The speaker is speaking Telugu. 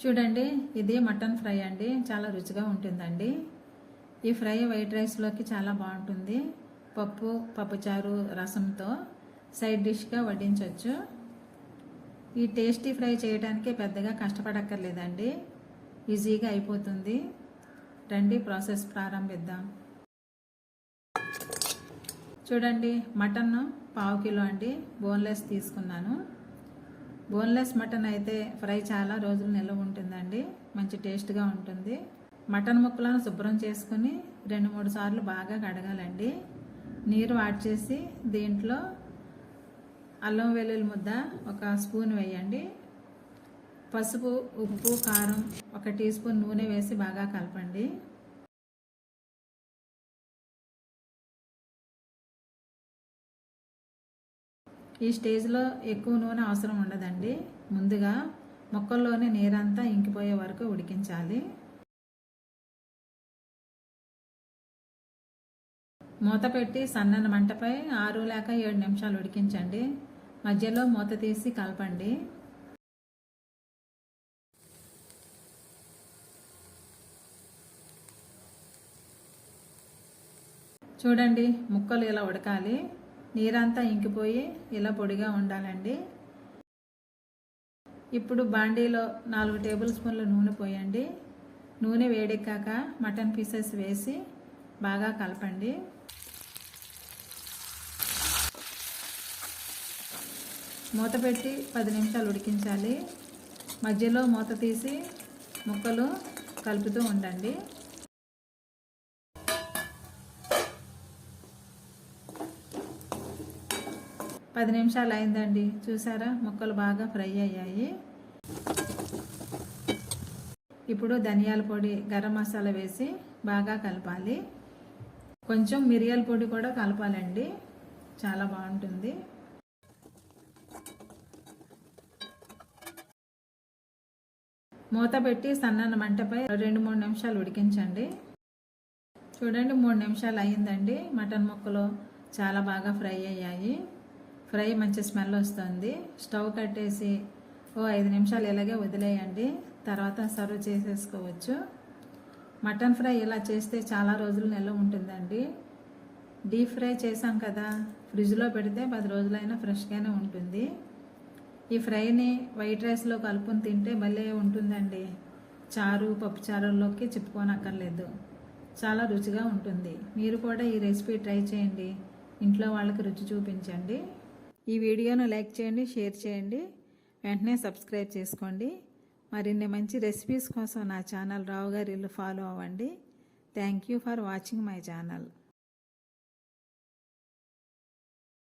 చూడండి, ఇది మటన్ ఫ్రై అండి. చాలా రుచిగా ఉంటుందండి. ఈ ఫ్రై వైట్ రైస్లోకి చాలా బాగుంటుంది. పప్పుచారు రసంతో సైడ్ డిష్గా వడ్డించవచ్చు. ఈ టేస్టీ ఫ్రై చేయడానికి పెద్దగా కష్టపడక్కర్లేదండి. ఈజీగా అయిపోతుంది. రండి ప్రాసెస్ ప్రారంభిద్దాం. చూడండి, మటన్ 1/2 కిలో అండి బోన్లెస్ తీసుకున్నాను. బోన్లెస్ మటన్ అయితే ఫ్రై చాలా రోజులు నిల్వ ఉంటుందండి. మంచి టేస్ట్గా ఉంటుంది. మటన్ ముక్కలను శుభ్రం చేసుకుని 2-3 సార్లు బాగా కడగాలండి. నీరు యాడ్ చేసి దీంట్లో అల్లం వెల్లుల్లి ముద్ద 1 స్పూన్ వేయండి. పసుపు, ఉప్పు, కారం 1 టీ స్పూన్ నూనె వేసి బాగా కలపండి. ఈ స్టేజ్లో ఎక్కువ నూనె అవసరం ఉండదండి. ముందుగా ముక్కల్లోని నీరంతా ఇంకిపోయే వరకు ఉడికించాలి. మూత పెట్టి సన్నని మంటపై 6 లేక 7 నిమిషాలు ఉడికించండి. మధ్యలో మూత తీసి కలపండి. చూడండి, ముక్కలు ఇలా ఉడకాలి. నీరంతా ఇంకిపోయి ఇలా పొడిగా ఉండాలండి. ఇప్పుడు బాండీలో 4 టేబుల్ స్పూన్ల నూనె పోయండి. నూనె వేడెక్కాక మటన్ పీసెస్ వేసి బాగా కలపండి. మూత పెట్టి 10 నిమిషాలు ఉడికించాలి. మధ్యలో మూత తీసి ముక్కలు కలుపుతూ ఉండండి. పది నిమిషాలు అయిందండి. చూసారా, ముక్కలు బాగా ఫ్రై అయ్యాయి. ఇప్పుడు ధనియాల పొడి, గరం మసాలా వేసి బాగా కలపాలి. కొంచెం మిరియాల పొడి కూడా కలపాలండి, చాలా బాగుంటుంది. మూత పెట్టి సన్నని మంటపై 2-3 నిమిషాలు ఉడికించండి. చూడండి, 3 నిమిషాలు అయ్యిందండి. మటన్ ముక్కలు చాలా బాగా ఫ్రై అయ్యాయి. ఫ్రై మంచి స్మెల్ వస్తుంది. స్టవ్ కట్టేసి 5 నిమిషాలు ఇలాగే వదిలేయండి. తర్వాత సర్వ్ చేసేసుకోవచ్చు. మటన్ ఫ్రై ఇలా చేస్తే చాలా రోజులు నిల్వ ఉంటుందండి. డీప్ ఫ్రై చేసాం కదా, ఫ్రిడ్జ్లో పెడితే 10 రోజులైనా ఫ్రెష్గానే ఉంటుంది. ఈ ఫ్రైని వైట్ రైస్లో కలుపుని తింటే భలే ఉంటుందండి. చారు, పప్పుచారుల్లోకి చిప్పుకోనక్కర్లేదు. చాలా రుచిగా ఉంటుంది. మీరు కూడా ఈ రెసిపీ ట్రై చేయండి. ఇంట్లో వాళ్ళకి రుచి చూపించండి. ఈ వీడియోను లైక్ చేయండి, షేర్ చేయండి, వెంటనే సబ్స్క్రైబ్ చేసుకోండి. మరిన్ని మంచి రెసిపీస్ కోసం నా ఛానల్ రావు గారి ఇల్లు ఫాలో అవ్వండి. Thank you for watching my channel.